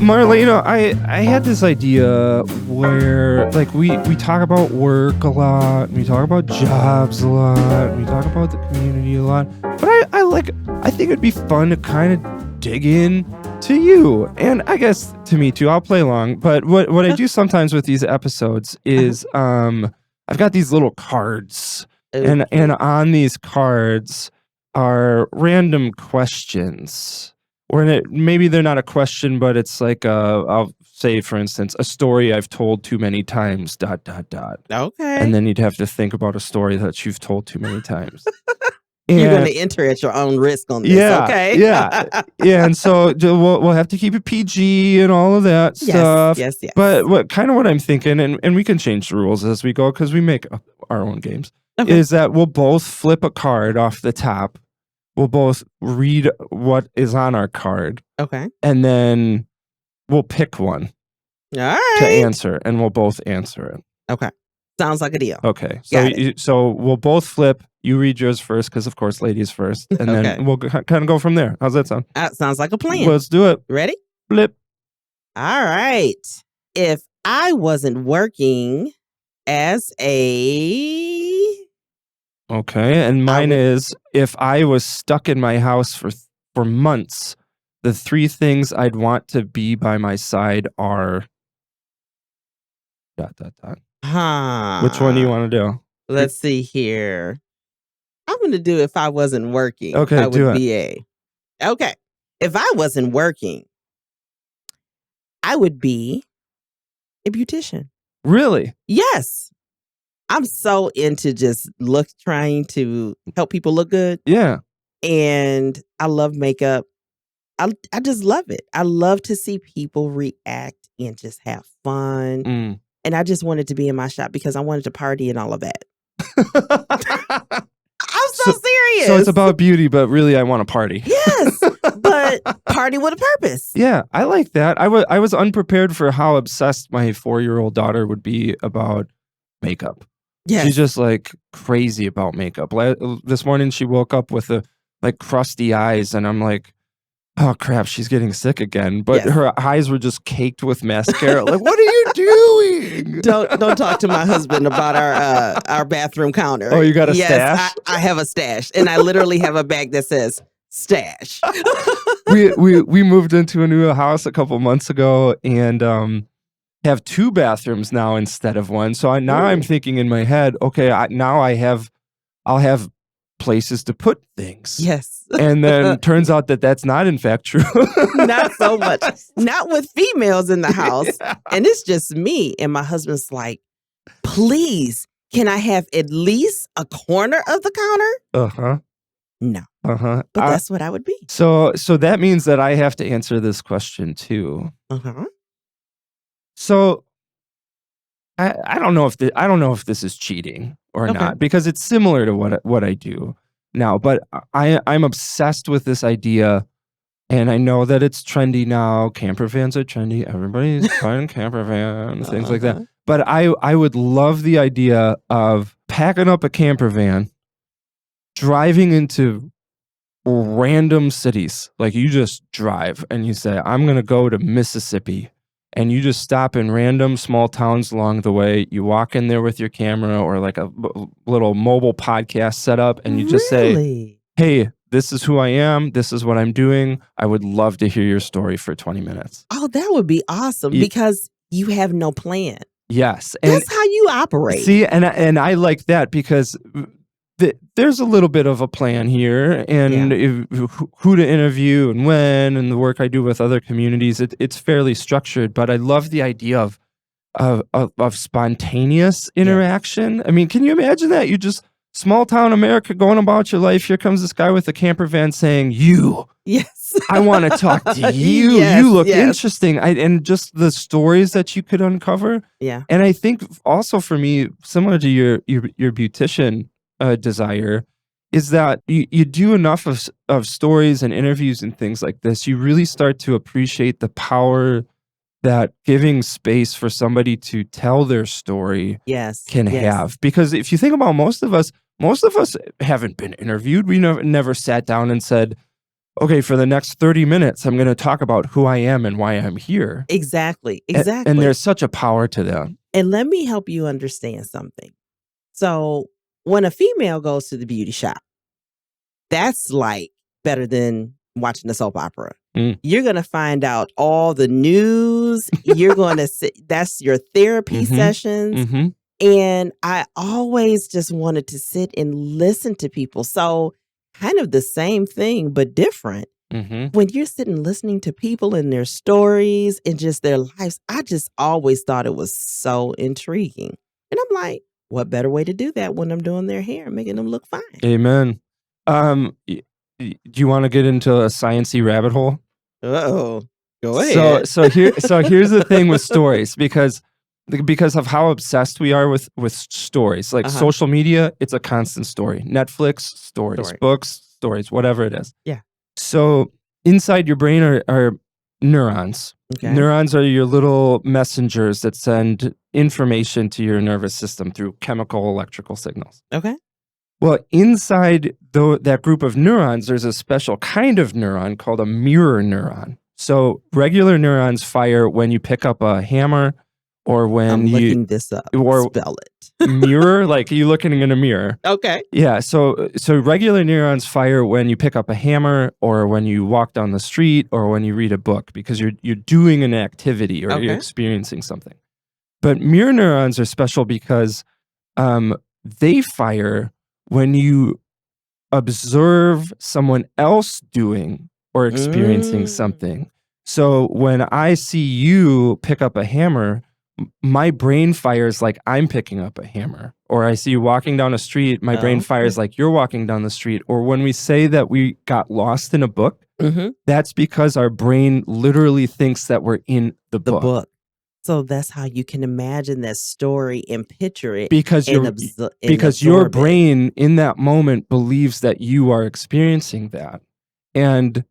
Marlena, I had this idea where like we talk about work a lot, we talk about jobs a lot, we talk about the community a lot, but I think it'd be fun to kind of dig in to you, and I guess to me too. I'll play along, but what I do sometimes with these episodes is I've got these little cards, and on these cards are random questions. Or maybe they're not a question, but it's like I'll say, for instance, a story I've told too many times, ... Okay. And then you'd have to think about a story that you've told too many times. You're going to enter at your own risk on this, okay? Yeah. And so we'll have to keep it PG and all of that stuff. Yes. But what I'm thinking, and we can change the rules as we go because we make up our own games, is that we'll both flip a card off the top. We'll both read what is on our card. Okay. And then we'll pick one All right. to answer, and we'll both answer it. Okay. Sounds like a deal. Okay. So we'll both flip. You read yours first, because of course ladies first. And then we'll kind of go from there. How's that sound? That sounds like a plan. Let's do it. Ready? Flip. All right. If I wasn't working as a... Okay, and mine is, if I was stuck in my house for months, the 3 things I'd want to be by my side are... ... Which one do you want to do? Let's see here. I'm going to do if I wasn't working. Okay, I would do it. be Okay. If I wasn't working, I would be a beautician. Really? Yes. I'm so into just trying to help people look good. Yeah. And I love makeup. I just love it. I love to see people react and just have fun. And I just wanted to be in my shop because I wanted to party and all of that. I'm so serious. So it's about beauty, but really I want to party. Yes, but party with a purpose. Yeah, I like that. I was unprepared for how obsessed my 4-year-old daughter would be about makeup. Yes. She's just like crazy about makeup. This morning she woke up with crusty eyes, and I'm like, oh crap, she's getting sick again. But her eyes were just caked with mascara. Like, what are you doing? Don't talk to my husband about our bathroom counter. Oh, you got a stash? I have a stash, and I literally have a bag that says stash. we moved into a new house a couple months ago, and have 2 bathrooms now instead of 1. So now I'm thinking in my head, okay, I'll have places to put things. Yes. And then turns out that that's not in fact true. Not so much. Not with females in the house. Yeah. And it's just me. And my husband's like, please, can I have at least a corner of the counter? Uh-huh. No. Uh-huh. But that's what I would be. So that means that I have to answer this question too. Uh-huh. So I don't know if this is cheating or not, because it's similar to what I do now. But I'm obsessed with this idea, and I know that it's trendy now. Camper vans are trendy. Everybody's buying camper vans, things like that. But I would love the idea of packing up a camper van, driving into random cities. Like, you just drive and you say, I'm going to go to Mississippi. And you just stop in random small towns along the way. You walk in there with your camera or like a little mobile podcast setup, and you just say, hey, this is who I am. This is what I'm doing. I would love to hear your story for 20 minutes. Oh, that would be awesome, because you have no plan. Yes. That's how you operate. See, and I like that because there's a little bit of a plan here, and who to interview and when, and the work I do with other communities. It's fairly structured, but I love the idea of spontaneous interaction. I mean, can you imagine that? You just small town America going about your life. Here comes this guy with a camper van saying, yes, I want to talk to you. Yes, you look interesting. And just the stories that you could uncover. Yeah. And I think also for me, similar to your beautician desire, is that you do enough of stories and interviews and things like this, you really start to appreciate the power that giving space for somebody to tell their story can have. Because if you think about most of us haven't been interviewed. We never sat down and said, okay, for the next 30 minutes, I'm going to talk about who I am and why I'm here. Exactly. And there's such a power to that. And let me help you understand something. So when a female goes to the beauty shop, that's like better than watching a soap opera. You're going to find out all the news. You're going to sit, that's your therapy sessions. And I always just wanted to sit and listen to people. So kind of the same thing, but different. When you're sitting listening to people and their stories and just their lives, I just always thought it was so intriguing. And I'm like, what better way to do that when I'm doing their hair and making them look fine? Amen. Do you want to get into a sciencey rabbit hole? Uh-oh. Go ahead. So here's the thing with stories, because of how obsessed we are with stories. Like social media, it's a constant story. Netflix, stories. Books, stories, whatever it is. Yeah. So inside your brain are neurons. Okay. Neurons are your little messengers that send information to your nervous system through chemical, electrical signals. Okay. Well, inside that group of neurons, there's a special kind of neuron called a mirror neuron. So regular neurons fire when you pick up a hammer, or when I'm looking this up. Or spell it. Mirror, like you looking in a mirror. Okay. Yeah. So regular neurons fire when you pick up a hammer, or when you walk down the street, or when you read a book, because you're doing an activity, or you're experiencing something. But mirror neurons are special because they fire when you observe someone else doing or experiencing something. So when I see you pick up a hammer, my brain fires like I'm picking up a hammer. Or I see you walking down a street, my brain fires like you're walking down the street. Or when we say that we got lost in a book, that's because our brain literally thinks that we're in the book. So that's how you can imagine that story and picture it. Because your brain in that moment believes that you are experiencing that. And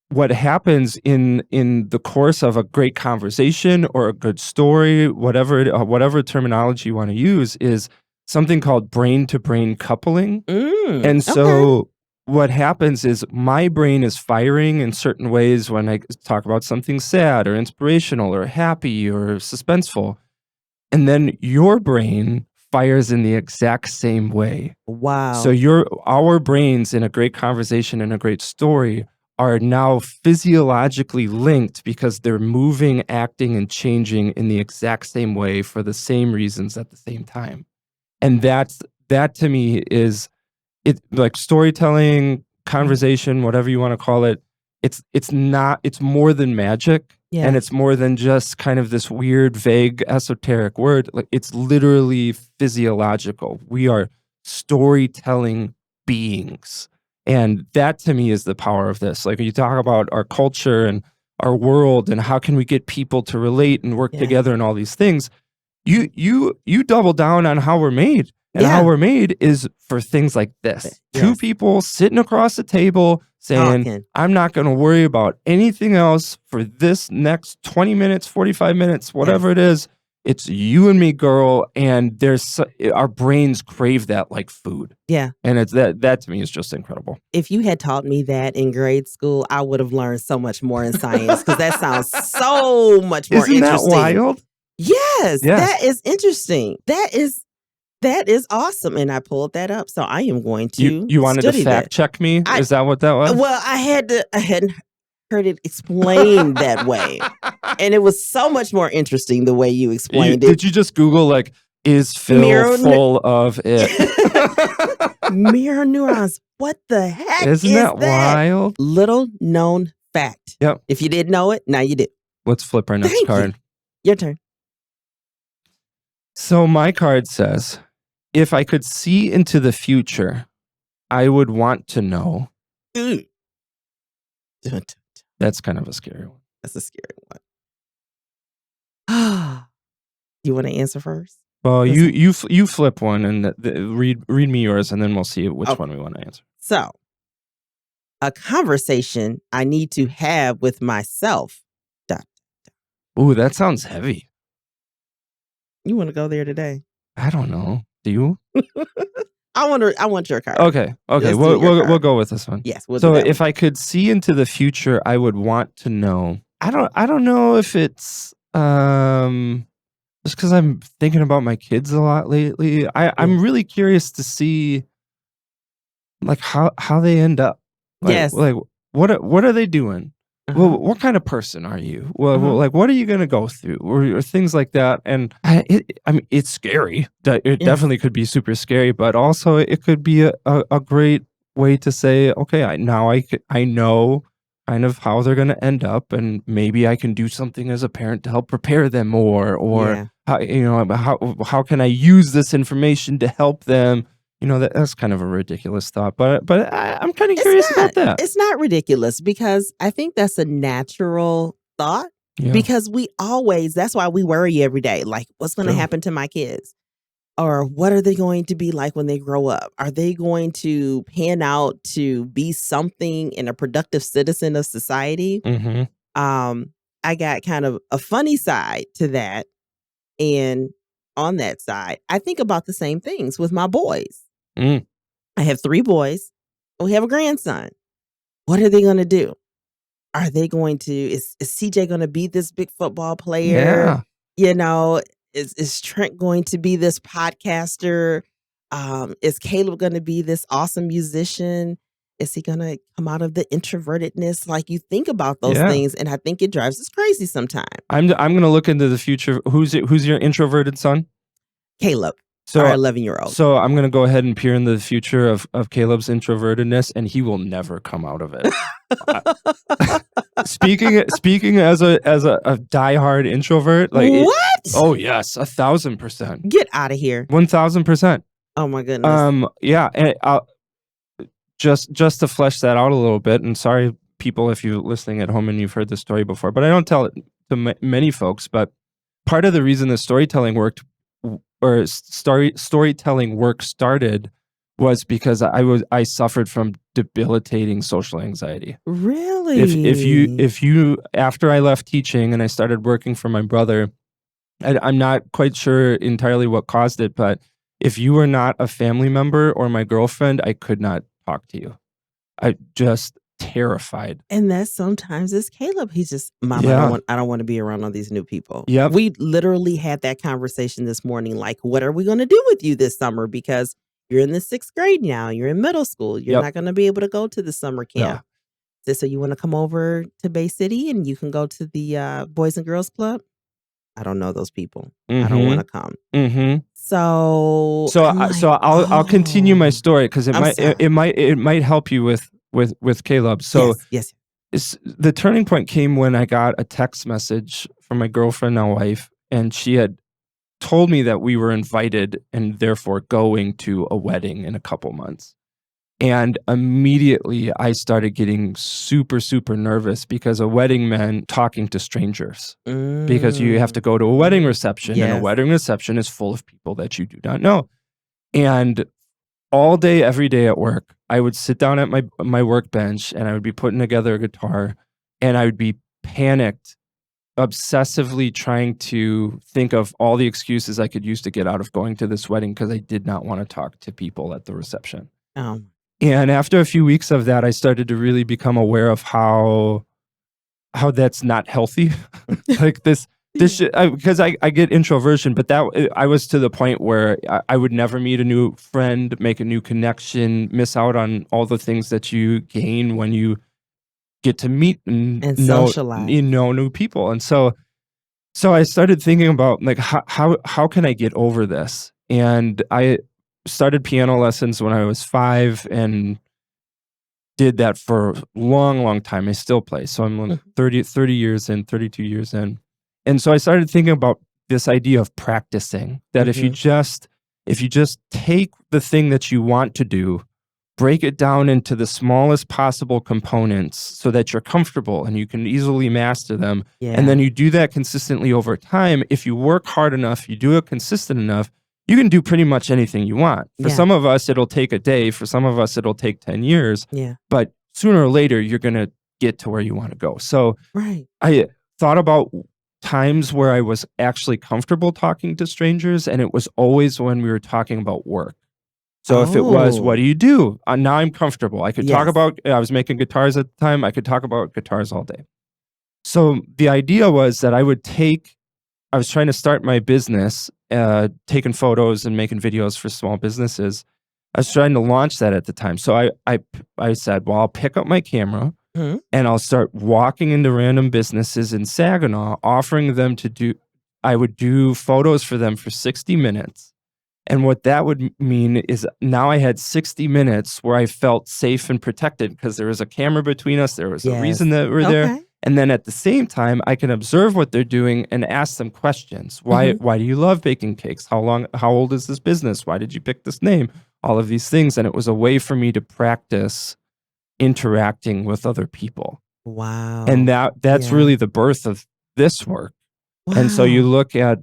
what happens in the course of a great conversation or a good story, whatever terminology you want to use, is something called brain-to-brain coupling. And so what happens is my brain is firing in certain ways when I talk about something sad or inspirational or happy or suspenseful. And then your brain fires in the exact same way. Wow. So our brains in a great conversation and a great story are now physiologically linked because they're moving, acting, and changing in the exact same way for the same reasons at the same time. And that to me is it, like storytelling, conversation, whatever you want to call it. It's more than magic. Yeah. And it's more than just kind of this weird, vague, esoteric word. Like, it's literally physiological. We are storytelling beings. And that to me is the power of this. Like, you talk about our culture and our world and how can we get people to relate and work together and all these things. You double down on how we're made. And how we're made is for things like this. Two people sitting across the table saying, I'm not going to worry about anything else for this next 20 minutes, 45 minutes, whatever it is. It's you and me, girl. And our brains crave that like food. Yeah. And it's that to me is just incredible. If you had taught me that in grade school, I would have learned so much more in science, because that sounds so much more interesting. Isn't that wild? Yes. That is interesting. That is awesome. And I pulled that up. So I am going to You wanted to fact check me? Is that what that was? Well, I hadn't heard it explained that way. And it was so much more interesting the way you explained it. Did you just Google, like, is Phil full of it? Mirror neurons. What the heck Isn't that wild? Little known fact. Yep. If you didn't know it, now you do. Let's flip our next card. Your turn. So my card says, if I could see into the future, I would want to know. That's kind of a scary one. That's a scary one. You want to answer first? Well, you flip one and read me yours, and then we'll see which one we want to answer. So, a conversation I need to have with myself. Ooh, that sounds heavy. You want to go there today? I don't know. Do you? I want your card. Okay. Let's do We'll your card. go with this one. Yes, we'll do So that if one. I could see into the future, I would want to know. I don't know if it's just because I'm thinking about my kids a lot lately. I'm really curious to see like how they end up. Yes. Like what are they doing? Well, what kind of person are you? Well, like, what are you going to go through, or things like that? And I mean, it's scary. It definitely could be super scary, but also it could be a great way to say, okay, I know kind of how they're going to end up, and maybe I can do something as a parent to help prepare them more, or how can I use this information to help them? That's kind of a ridiculous thought, but I'm kind of curious about that. It's not ridiculous because I think that's a natural thought. Yeah. Because that's why we worry every day. Like, what's going to happen to my kids? Or what are they going to be like when they grow up? Are they going to pan out to be something and a productive citizen of society? I got kind of a funny side to that. And on that side, I think about the same things with my boys. I have 3 boys. We have a grandson. What are they going to do? Are they going to, is CJ going to be this big football player? Yeah. Is Trent going to be this podcaster? Is Caleb going to be this awesome musician? Is he going to come out of the introvertedness? Like, you think about those things, and I think it drives us crazy sometimes. I'm going to look into the future. Who's your introverted son? Caleb. Our 11-year-old. So I'm going to go ahead and peer into the future of Caleb's introvertedness, and he will never come out of it. Speaking as a diehard introvert, like what? Oh yes, 1,000%. Get out of here. 1,000%. Oh my goodness. Yeah, and I'll just to flesh that out a little bit. And sorry, people, if you're listening at home and you've heard this story before, but I don't tell it to many folks. But part of the reason the storytelling work started was because I suffered from debilitating social anxiety. Really? If you after I left teaching and I started working for my brother, I'm not quite sure entirely what caused it, but if you were not a family member or my girlfriend, I could not talk to you. I just terrified. And that sometimes is Caleb. He's just, Mom, I don't want to be around all these new people. Yep. We literally had that conversation this morning. Like, what are we going to do with you this summer? Because you're in the 6th grade now. You're in middle school. You're not going to be able to go to the summer camp. Yeah. So you want to come over to Bay City and you can go to the Boys and Girls Club? I don't know those people. I don't want to come. So I'll continue my story because it might help you with Caleb. So yes. The turning point came when I got a text message from my girlfriend, now wife, and she had told me that we were invited and therefore going to a wedding in a couple months. And immediately I started getting super, super nervous because a wedding meant talking to strangers. Because you have to go to a wedding reception, and a wedding reception is full of people that you do not know. And all day, every day at work, I would sit down at my workbench and I would be putting together a guitar, and I would be panicked, obsessively trying to think of all the excuses I could use to get out of going to this wedding because I did not want to talk to people at the reception. And after a few weeks of that, I started to really become aware of how that's not healthy. Like this because I get introversion, but I was to the point where I would never meet a new friend, make a new connection, miss out on all the things that you gain when you get to meet and socialize, new people. And so I started thinking about like how can I get over this? And I started piano lessons when I was 5 and did that for a long, long time. I still play. So I'm 30 years in, 32 years in. And so I started thinking about this idea of practicing, that if you just take the thing that you want to do, break it down into the smallest possible components so that you're comfortable and you can easily master them. And then you do that consistently over time. If you work hard enough, you do it consistent enough, you can do pretty much anything you want. For some of us, it'll take a day. For some of us, it'll take 10 years. But sooner or later, you're going to get to where you want to go. So I thought about times where I was actually comfortable talking to strangers, and it was always when we were talking about work. So if it was, what do you do? Now I'm comfortable. I could talk about, I was making guitars at the time. I could talk about guitars all day. So the idea was that I was trying to start my business, taking photos and making videos for small businesses. I was trying to launch that at the time. So I said, well, I'll pick up my camera and I'll start walking into random businesses in Saginaw, offering them I would do photos for them for 60 minutes. And what that would mean is now I had 60 minutes where I felt safe and protected because there was a camera between us. There was a reason that we're there. And then at the same time, I can observe what they're doing and ask them questions. Why do you love baking cakes? How old is this business? Why did you pick this name? All of these things. And it was a way for me to practice interacting with other people. Wow. And that's really the birth of this work. Wow. And so you look at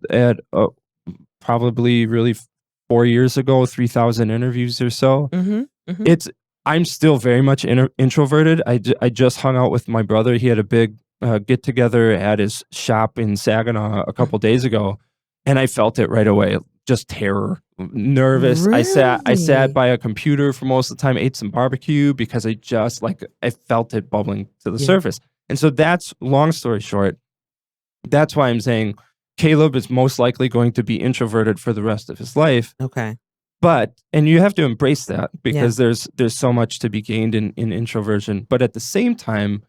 probably really 4 years ago, 3,000 interviews or so. I'm still very much introverted. I just hung out with my brother. He had a big get together at his shop in Saginaw a couple days ago, and I felt it right away. Just terror, nervous. Really? I sat by a computer for most of the time, ate some barbecue because I felt it bubbling to the surface. And so that's, long story short, that's why I'm saying Caleb is most likely going to be introverted for the rest of his life. Okay. And you have to embrace that because there's so much to be gained in introversion. But at the same time,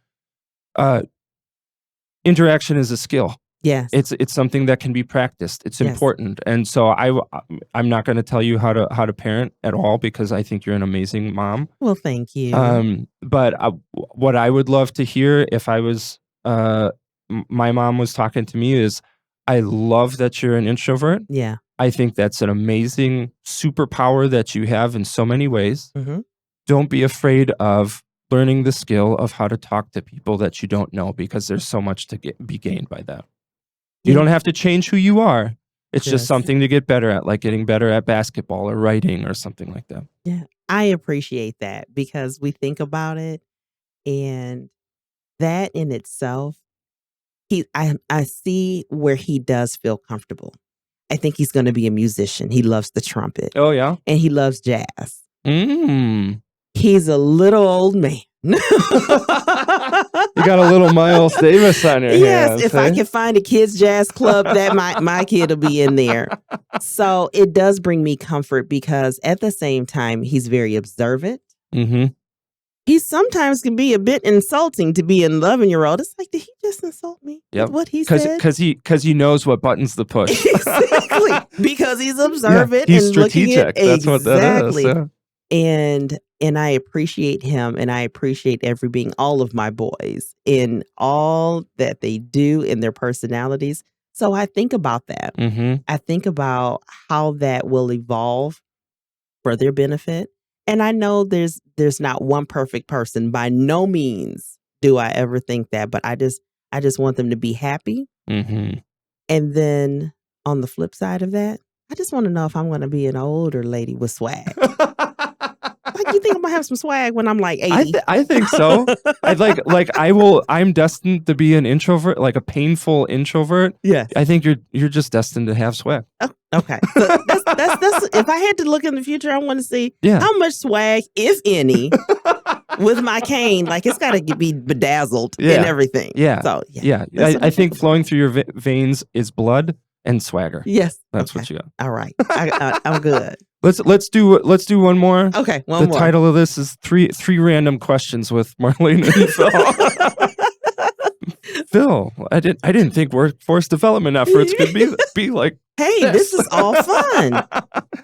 interaction is a skill. Yes. It's something that can be practiced. It's important. And so I'm not going to tell you how to parent at all because I think you're an amazing mom. Well, thank you. But what I would love to hear if I was my mom was talking to me is, I love that you're an introvert. Yeah. I think that's an amazing superpower that you have in so many ways. Don't be afraid of learning the skill of how to talk to people that you don't know because there's so much to be gained by that. You don't have to change who you are. It's just something to get better at, like getting better at basketball or writing or something like that. Yeah. I appreciate that because we think about it and that in itself, I see where he does feel comfortable. I think he's going to be a musician. He loves the trumpet. Oh, yeah? And he loves jazz. He's a little old man. You got a little Miles Davis on your hands. If I can find a kids jazz club, that my kid will be in there. So it does bring me comfort because at the same time, he's very observant. He sometimes can be a bit insulting to be an 11-year-old. It's like, did he just insult me? Yep. What he said? Because he knows what buttons to push. Exactly. Because he's observant he's and strategic. Looking at That's what that is. Yeah. And I appreciate him and I appreciate all of my boys in all that they do in their personalities. So I think about that. I think about how that will evolve for their benefit. And I know there's not one perfect person. By no means do I ever think that, but I just want them to be happy. And then on the flip side of that, I just want to know if I'm going to be an older lady with swag. Like, you think I'm gonna have some swag when I'm like 80? I think so. I'm destined to be an introvert, like a painful introvert. Yeah. I think you're just destined to have swag. Oh, okay. So that's if I had to look in the future, I want to see how much swag, if any, with my cane. Like, it's got to be bedazzled and everything. Yeah. So I think flowing through your veins is blood and swagger. Yes. That's what you got. All right. I'm good. Let's do one more. Okay, one more. The title of this is three random questions with Marlana and Phil. Phil, I didn't think workforce development efforts could be like. Hey, this is all fun.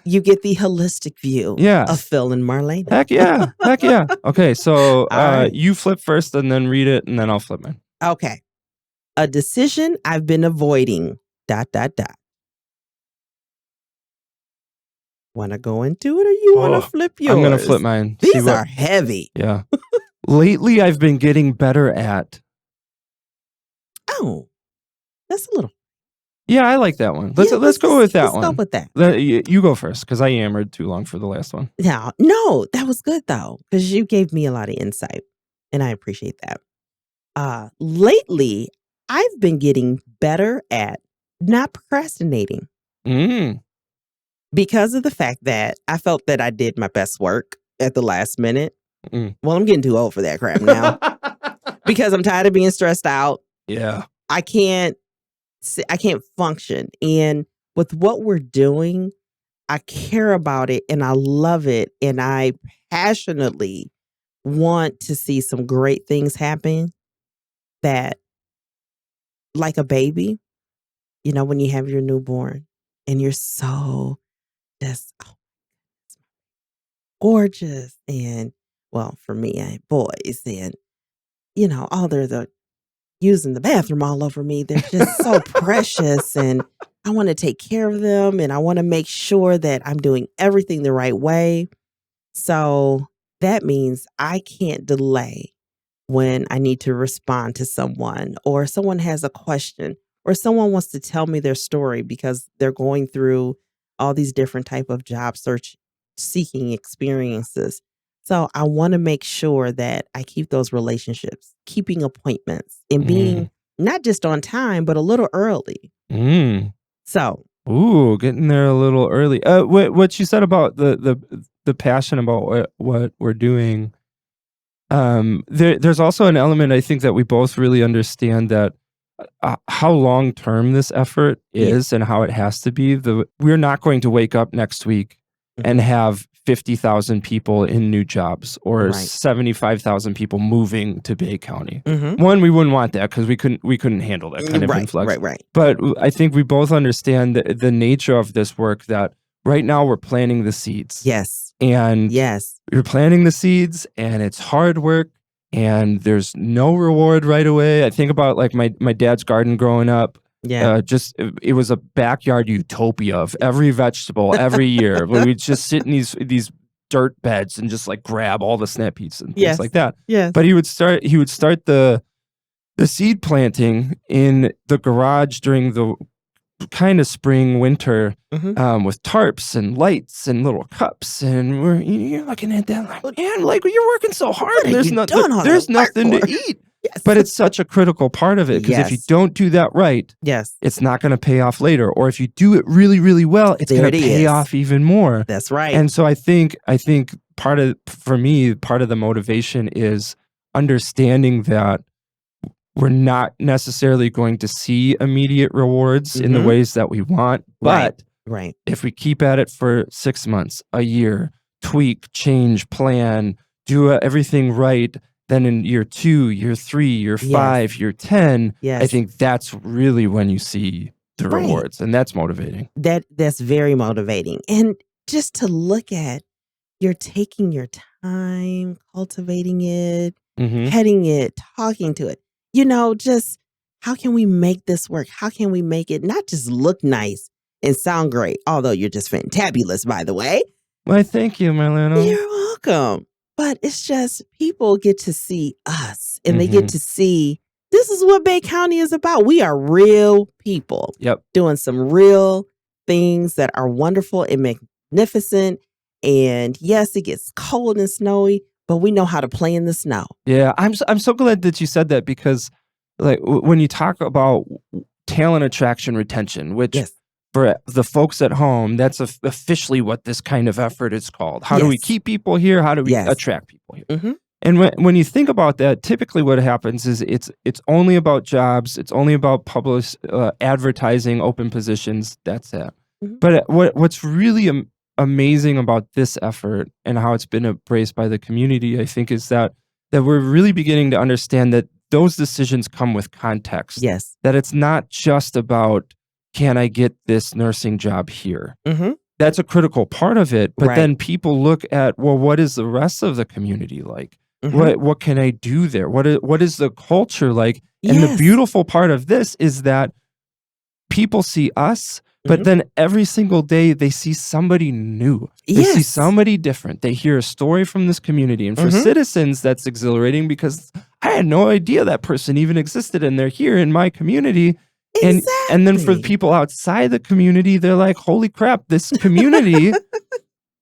You get the holistic view of Phil and Marlana. Heck yeah. Okay, so you flip first and then read it and then I'll flip mine. Okay. A decision I've been avoiding. ... Want to go into it or you want to flip yours? I'm going to flip mine. These are heavy. Yeah. Lately, I've been getting better at. Oh, that's a little. Yeah, I like that one. Let's go with that one. Let's go with that. You go first because I yammered too long for the last one. Yeah, no, that was good though because you gave me a lot of insight and I appreciate that. Lately, I've been getting better at not procrastinating because of the fact that I felt that I did my best work at the last minute. Well, I'm getting too old for that crap now because I'm tired of being stressed out. Yeah. I can't function. And with what we're doing, I care about it and I love it. And I passionately want to see some great things happen that, like a baby, you know, when you have your newborn and you're so just gorgeous. And well, for me, I have boys and, you know, they're using the bathroom all over me. They're just so precious and I want to take care of them and I want to make sure that I'm doing everything the right way. So that means I can't delay when I need to respond to someone or someone has a question or someone wants to tell me their story because they're going through all these different type of job search seeking experiences. So I want to make sure that I keep those relationships, keeping appointments and being not just on time, but a little early. So, getting there a little early. What you said about the passion about what we're doing. There's also an element I think that we both really understand that how long term this effort is and how it has to be. We're not going to wake up next week and have 50,000 people in new jobs or 75,000 people moving to Bay County. One, we wouldn't want that because we couldn't handle that kind of influx. But I think we both understand the nature of this work, that right now we're planting the seeds. And you're planting the seeds and it's hard work and there's no reward right away. I think about like my dad's garden growing up. It was a backyard utopia of every vegetable every year. Where we'd just sit in these dirt beds and just like grab all the snap peas and things like that. But he would start the seed planting in the garage during the kind of spring, winter, with tarps and lights and little cups, and you're looking at that like, man, like you're working so hard. There's nothing to eat. But it's such a critical part of it because if you don't do that right, it's not going to pay off later. Or if you do it really, really well, it's going to pay off even more. That's right. And so I think part of the motivation is understanding that we're not necessarily going to see immediate rewards in the ways that we want. But if we keep at it for 6 months, a year, tweak, change, plan, do everything right, then in year 2, year 3, year 5, year 10, I think that's really when you see the rewards. And that's motivating. That's very motivating. And just to look at, you're taking your time, cultivating it, petting it, talking to it. You know, just how can we make this work? How can we make it not just look nice and sound great? Although you're just fantabulous, by the way. Well, thank you, Marlana. You're welcome. But it's just people get to see us and they get to see this is what Bay County is about. We are real people doing some real things that are wonderful and magnificent. And yes, it gets cold and snowy, but we know how to play in the snow. Yeah, I'm so glad that you said that because like when you talk about talent attraction retention, which for the folks at home, that's officially what this kind of effort is called. How do we keep people here? How do we attract people here? And when you think about that, typically what happens is it's only about jobs. It's only about advertising, open positions. That's it. But what's really amazing about this effort and how it's been embraced by the community, I think, is that we're really beginning to understand that those decisions come with context. That it's not just about, can I get this nursing job here? That's a critical part of it. But then people look at, well, what is the rest of the community like? What can I do there? What is the culture like? And the beautiful part of this is that people see us, but then every single day they see somebody new. They see somebody different. They hear a story from this community. And for citizens, that's exhilarating because I had no idea that person even existed and they're here in my community. And then for the people outside the community, they're like, holy crap, this community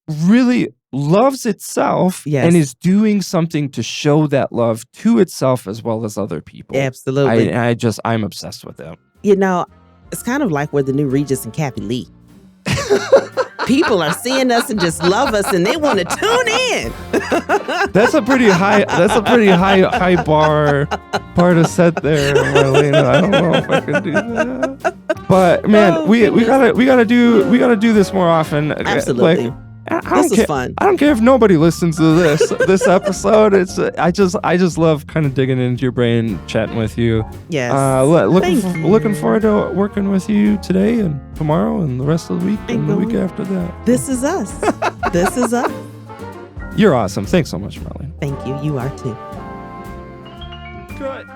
really loves itself and is doing something to show that love to itself as well as other people. Absolutely. I'm obsessed with it. You know, it's kind of like we're the new Regis and Kathy Lee. People are seeing us and just love us, and they want to tune in. That's a pretty high bar to set there, Marlena. I don't know if I could do that. But man, we gotta do this more often. Absolutely. This is fun. I don't care if nobody listens to this episode. I just love kind of digging into your brain, chatting with you. Yes. Looking forward to working with you today and tomorrow and the rest of the week and the week after that. This is us. This is us. You're awesome. Thanks so much, Marlene. Thank you. You are too. Good.